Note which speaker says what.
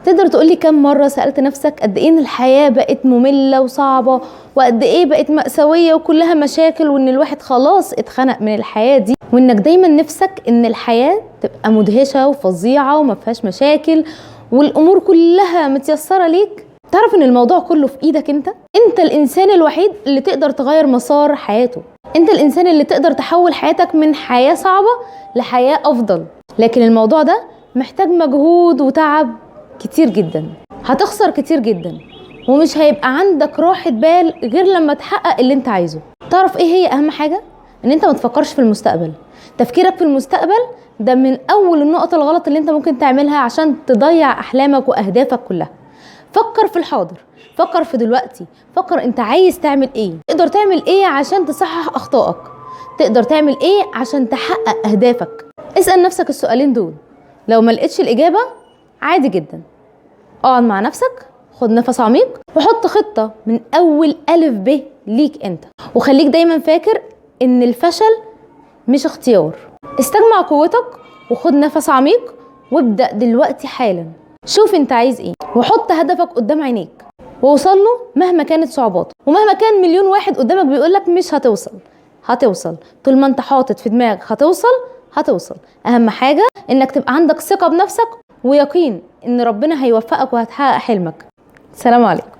Speaker 1: تقدر تقولي كم مرة سألت نفسك قد ايه ان الحياة بقت مملة وصعبة، وقد ايه بقت مأساوية وكلها مشاكل، وان الواحد خلاص اتخنق من الحياة دي، وانك دايما نفسك ان الحياة تبقى مدهشة وفظيعة وما فيهاش مشاكل والامور كلها متيسرة ليك؟ تعرف ان الموضوع كله في ايدك انت الانسان الوحيد اللي تقدر تغير مسار حياته، انت الانسان اللي تقدر تحول حياتك من حياة صعبة لحياة افضل. لكن الموضوع ده محتاج مجهود وتعب كتير جدا، هتخسر كتير جدا، ومش هيبقى عندك راحة بال غير لما تحقق اللي انت عايزه. تعرف ايه هي اهم حاجة؟ ان انت ما تفكرش في المستقبل. تفكيرك في المستقبل ده من اول النقط الغلط اللي انت ممكن تعملها عشان تضيع احلامك واهدافك كلها. فكر في الحاضر، فكر في دلوقتي، فكر انت عايز تعمل ايه، تقدر تعمل ايه عشان تصحح اخطائك، تقدر تعمل ايه عشان تحقق اهدافك. اسأل نفسك السؤالين دول، لو ما لقيتش الاجابة عادي جدا، اقعد مع نفسك، خد نفس عميق، وحط خطة من اول الف ب ليك انت. وخليك دايما فاكر ان الفشل مش اختيار. استجمع قوتك وخد نفس عميق، وابدأ دلوقتي حالا. شوف انت عايز ايه وحط هدفك قدام عينيك ووصل له مهما كانت صعوباته، ومهما كان مليون واحد قدامك بيقولك مش هتوصل، هتوصل. طول ما انت حاطط في دماغك هتوصل. اهم حاجة انك تبقى عندك ثقة بنفسك ويقين ان ربنا هيوفقك وهتحقق حلمك. سلام عليكم.